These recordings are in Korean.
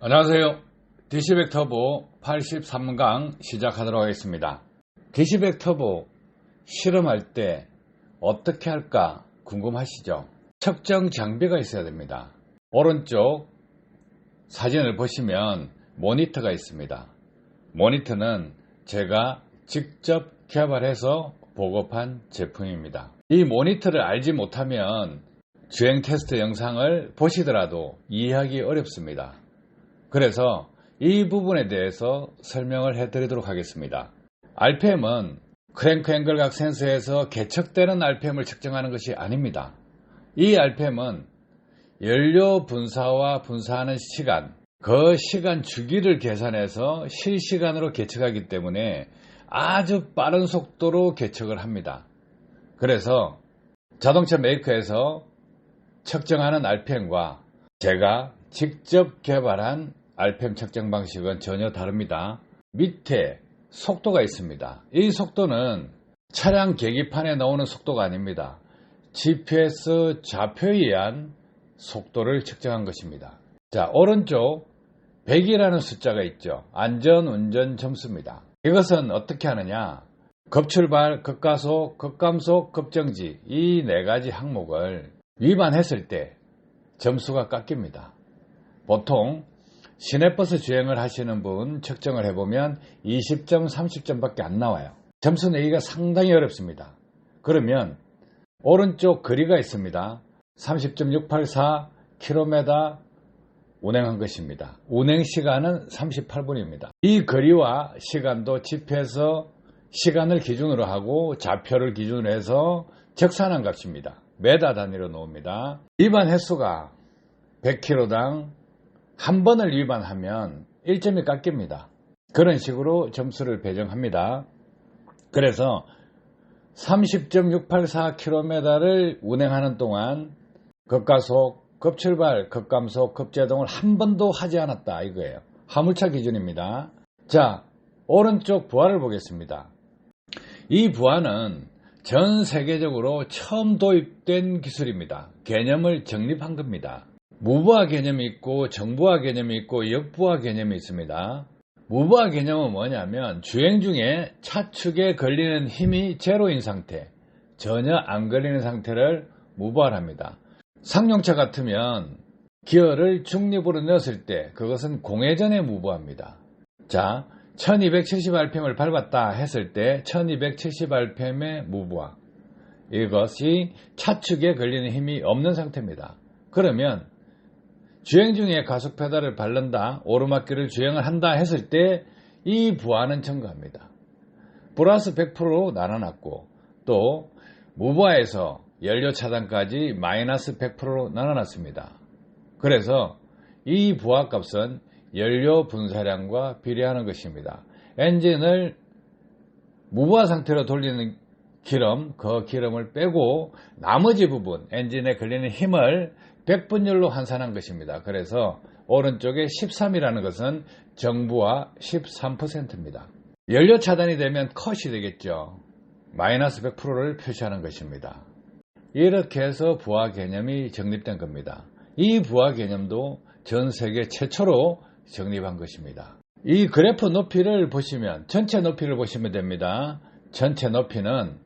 안녕하세요. DC백 터보 83강 시작하도록 하겠습니다. DC백 터보 실험할 때 어떻게 할까 궁금하시죠? 측정 장비가 있어야 됩니다. 오른쪽 사진을 보시면 모니터가 있습니다. 모니터는 제가 직접 개발해서 보급한 제품입니다. 이 모니터를 알지 못하면 주행 테스트 영상을 보시더라도 이해하기 어렵습니다. 그래서 이 부분에 대해서 설명을 해드리도록 하겠습니다. RPM은 크랭크 앵글각 센서에서 개척되는 RPM을 측정하는 것이 아닙니다. 이 RPM은 연료 분사와 분사하는 시간, 그 시간 주기를 계산해서 실시간으로 개척하기 때문에 아주 빠른 속도로 개척을 합니다. 그래서 자동차 메이커에서 측정하는 RPM과 제가 직접 개발한 RPM 측정 방식은 전혀 다릅니다. 밑에 속도가 있습니다. 이 속도는 차량 계기판에 나오는 속도가 아닙니다. GPS 좌표에 의한 속도를 측정한 것입니다. 자, 오른쪽 100이라는 숫자가 있죠. 안전운전 점수입니다. 이것은 어떻게 하느냐? 급출발, 급가속, 급감속, 급정지 이 네 가지 항목을 위반했을 때 점수가 깎입니다. 보통 시내버스 주행을 하시는 분 측정을 해보면 20점, 30점밖에 안 나와요. 점수 내기가 상당히 어렵습니다. 그러면 오른쪽 거리가 있습니다. 30.684km 운행한 것입니다. 운행 시간은 38분입니다. 이 거리와 시간도 GP에서 시간을 기준으로 하고 좌표를 기준으로 해서 적산한 값입니다. 메다 단위로 나옵니다. 위반 횟수가 100km당 한 번을 위반하면 1점이 깎입니다. 그런 식으로 점수를 배정합니다. 그래서 30.684km를 운행하는 동안 급가속, 급출발, 급감속, 급제동을 한 번도 하지 않았다 이거예요. 화물차 기준입니다. 자, 오른쪽 부하를 보겠습니다. 이 부하는 전 세계적으로 처음 도입된 기술입니다. 개념을 정립한 겁니다. 무부하 개념이 있고 정부하 개념이 있고 역부하 개념이 있습니다. 무부하 개념은 뭐냐면 주행 중에 차축에 걸리는 힘이 제로인 상태, 전혀 안 걸리는 상태를 무부하랍니다. 상용차 같으면 기어를 중립으로 넣었을 때 그것은 공회전의 무부하입니다. 자, 1270rpm을 밟았다 했을 때 1270rpm의 무부하, 이것이 차축에 걸리는 힘이 없는 상태입니다. 그러면 주행 중에 가속 페달을 밟는다, 오르막길을 주행을 한다 했을 때 이 부하는 증가합니다. 플러스 100%로 나눠놨고 또 무부하에서 연료 차단까지 마이너스 100%로 나눠놨습니다. 그래서 이 부하 값은 연료 분사량과 비례하는 것입니다. 엔진을 무부하 상태로 돌리는 기름, 그 기름을 빼고 나머지 부분, 엔진에 걸리는 힘을 100분율로 환산한 것입니다. 그래서 오른쪽에 13이라는 것은 정부하 13%입니다. 연료 차단이 되면 컷이 되겠죠. 마이너스 100%를 표시하는 것입니다. 이렇게 해서 부하 개념이 정립된 겁니다. 이 부하 개념도 전 세계 최초로 정립한 것입니다. 이 그래프 높이를 보시면 전체 높이를 보시면 됩니다. 전체 높이는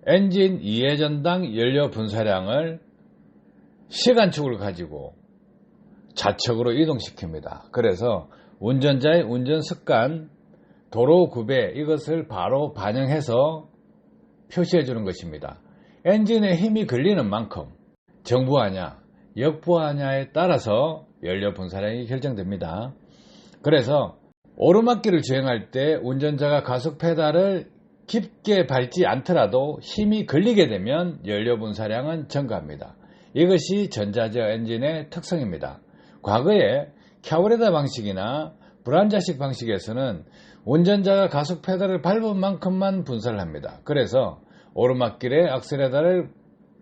엔진 2회전당 연료 분사량을 시간축을 가지고 좌측으로 이동시킵니다. 그래서 운전자의 운전 습관, 도로 구배 이것을 바로 반영해서 표시해 주는 것입니다. 엔진에 힘이 걸리는 만큼 정부하냐 역부하냐에 따라서 연료 분사량이 결정됩니다. 그래서 오르막길을 주행할 때 운전자가 가속 페달을 깊게 밟지 않더라도 힘이 걸리게 되면 연료 분사량은 증가합니다. 이것이 전자제어 엔진의 특성입니다. 과거에 캬브레다 방식이나 불안자식 방식에서는 운전자가 가속 페달을 밟은 만큼만 분사를 합니다. 그래서 오르막길에 악셀레다를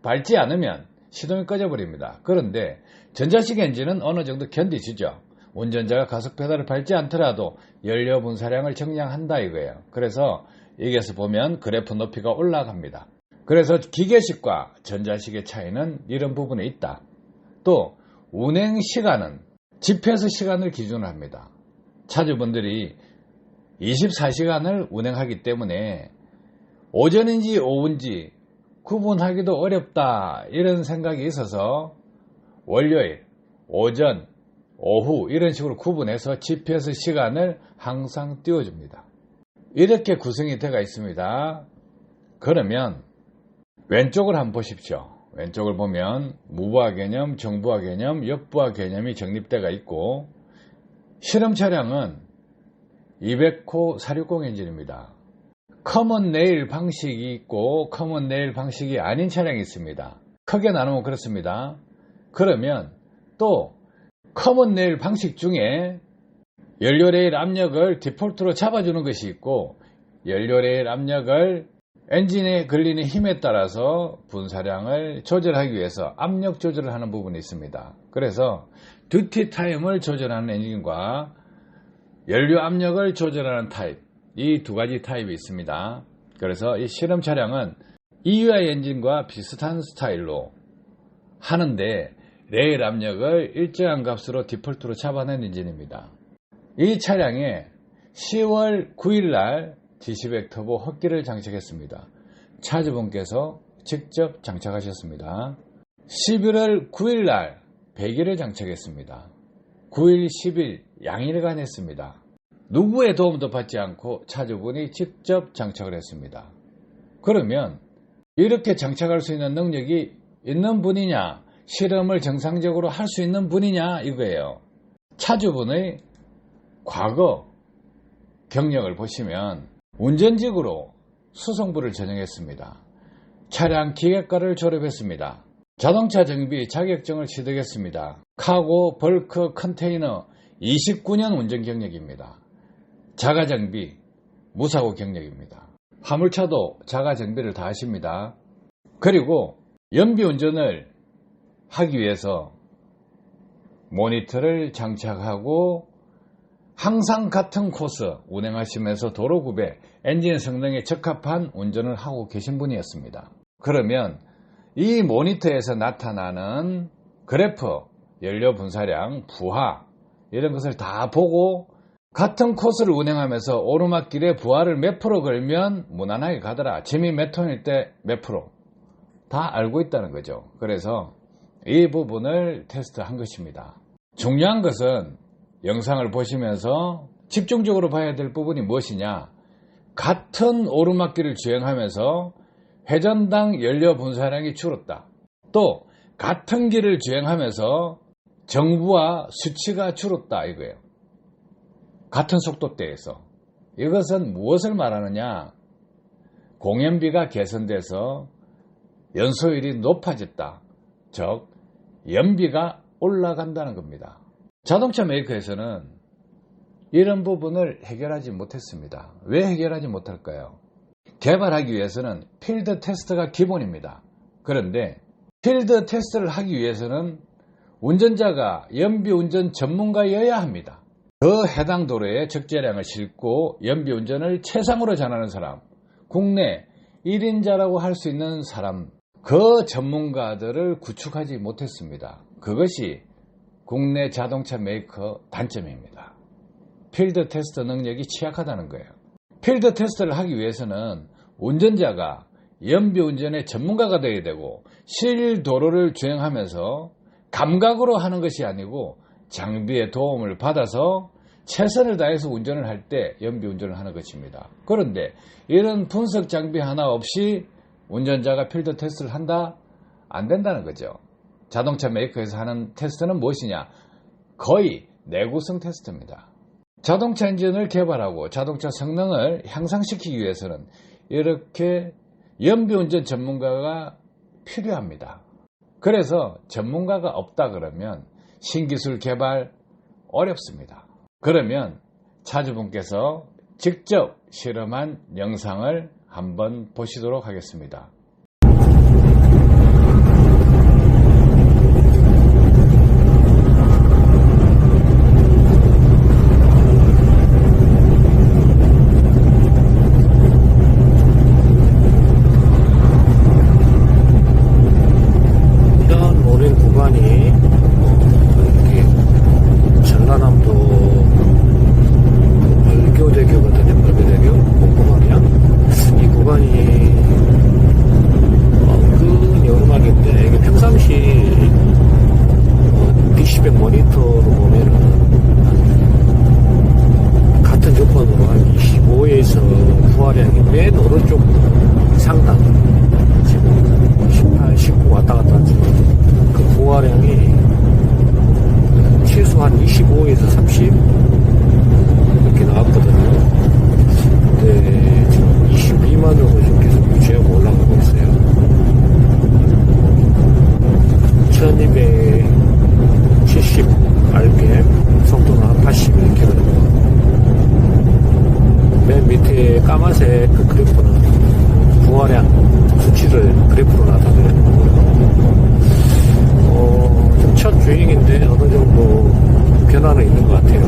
밟지 않으면 시동이 꺼져버립니다. 그런데 전자식 엔진은 어느 정도 견디주죠. 운전자가 가속 페달을 밟지 않더라도 연료 분사량을 정량한다 이거예요. 그래서 여기에서 보면 그래프 높이가 올라갑니다. 그래서 기계식과 전자식의 차이는 이런 부분에 있다. 또 운행 시간은 GPS 시간을 기준으로 합니다. 차주분들이 24시간을 운행하기 때문에 오전인지 오후인지 구분하기도 어렵다 이런 생각이 있어서 월요일, 오전, 오후 이런 식으로 구분해서 GPS 시간을 항상 띄워줍니다. 이렇게 구성이 되어 있습니다. 그러면 왼쪽을 한번 보십시오. 왼쪽을 보면 무부하 개념, 정부하 개념, 역부하 개념이 정립되어 있고 실험 차량은 200호 460 엔진입니다. 커먼 레일 방식이 있고 커먼 레일 방식이 아닌 차량이 있습니다. 크게 나누면 그렇습니다. 그러면 또 커먼 레일 방식 중에 연료 레일 압력을 디폴트로 잡아주는 것이 있고 연료 레일 압력을 엔진에 걸리는 힘에 따라서 분사량을 조절하기 위해서 압력 조절을 하는 부분이 있습니다. 그래서 듀티 타임을 조절하는 엔진과 연료 압력을 조절하는 타입, 이 두 가지 타입이 있습니다. 그래서 이 실험 차량은 EUI 엔진과 비슷한 스타일로 하는데 레일 압력을 일정한 값으로 디폴트로 잡아낸 엔진입니다. 이 차량에 10월 9일날 GC백 터보 흡기를 장착했습니다. 차주분께서 직접 장착하셨습니다. 11월 9일날 배기를 장착했습니다. 9일, 10일 양일간 했습니다. 누구의 도움도 받지 않고 차주분이 직접 장착을 했습니다. 그러면 이렇게 장착할 수 있는 능력이 있는 분이냐, 실험을 정상적으로 할 수 있는 분이냐 이거예요. 차주분의 과거 경력을 보시면 운전직으로 수송부를 전형했습니다. 차량 기계과를 졸업했습니다. 자동차 정비 자격증을 취득했습니다. 카고, 벌크, 컨테이너 29년 운전 경력입니다. 자가정비, 무사고 경력입니다. 화물차도 자가정비를 다 하십니다. 그리고 연비운전을 하기 위해서 모니터를 장착하고 항상 같은 코스 운행하시면서 도로 구배, 엔진 성능에 적합한 운전을 하고 계신 분이었습니다. 그러면 이 모니터에서 나타나는 그래프, 연료 분사량, 부하 이런 것을 다 보고 같은 코스를 운행하면서 오르막길에 부하를 몇 프로 걸면 무난하게 가더라. 짐이 몇 톤일 때 몇 프로 다 알고 있다는 거죠. 그래서 이 부분을 테스트한 것입니다. 중요한 것은 영상을 보시면서 집중적으로 봐야 될 부분이 무엇이냐. 같은 오르막길을 주행하면서 회전당 연료 분사량이 줄었다. 또 같은 길을 주행하면서 정부와 수치가 줄었다 이거예요. 같은 속도대에서. 이것은 무엇을 말하느냐. 공연비가 개선돼서 연소율이 높아졌다. 즉 연비가 올라간다는 겁니다. 자동차 메이커에서는 이런 부분을 해결하지 못했습니다. 왜 해결하지 못할까요? 개발하기 위해서는 필드 테스트가 기본입니다. 그런데 필드 테스트를 하기 위해서는 운전자가 연비운전 전문가여야 합니다. 그 해당 도로에 적재량을 싣고 연비운전을 최상으로 잘하는 사람, 국내 1인자라고 할 수 있는 사람, 그 전문가들을 구축하지 못했습니다. 그것이 국내 자동차 메이커 단점입니다. 필드 테스트 능력이 취약하다는 거예요. 필드 테스트를 하기 위해서는 운전자가 연비운전의 전문가가 되어야 되고 실도로를 주행하면서 감각으로 하는 것이 아니고 장비의 도움을 받아서 최선을 다해서 운전을 할 때 연비운전을 하는 것입니다. 그런데 이런 분석 장비 하나 없이 운전자가 필드 테스트를 한다? 안 된다는 거죠. 자동차 메이커에서 하는 테스트는 무엇이냐? 거의 내구성 테스트입니다. 자동차 엔진을 개발하고 자동차 성능을 향상시키기 위해서는 이렇게 연비운전 전문가가 필요합니다. 그래서 전문가가 없다 그러면 신기술 개발 어렵습니다. 그러면 차주분께서 직접 실험한 영상을 한번 보시도록 하겠습니다. 이런 오랜 구간이 이렇게 25에서 30 이렇게 나왔거든요. 근데 지금 22만으로 좀 계속 유지하고 올라가고 있어요. 1270 RPM, 속도는 한 81km 정도. 맨 밑에 까만색 그 그래프는 부하량 수치를 그래프로 나타내는 거고요. 좀 첫 주행인데 어느 정도 변화는 있는 것 같아요.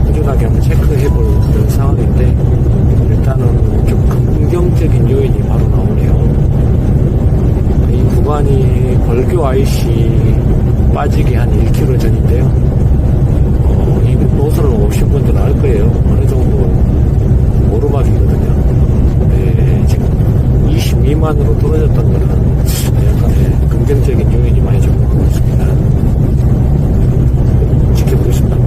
꾸준하게 한번 체크해볼 그런 상황인데, 일단은 좀 긍정적인 요인이 바로 나오네요. 이 구간이 벌교 IC 빠지기 한 1km 전인데요. 이 노선을 오신 분들은 알 거예요. 어느 정도 오르막이거든요. 네, 지금 22만으로 떨어졌던 거는 약간의 긍정적인 요인이 많이 작용하고 있습니다. 지켜보겠습니다.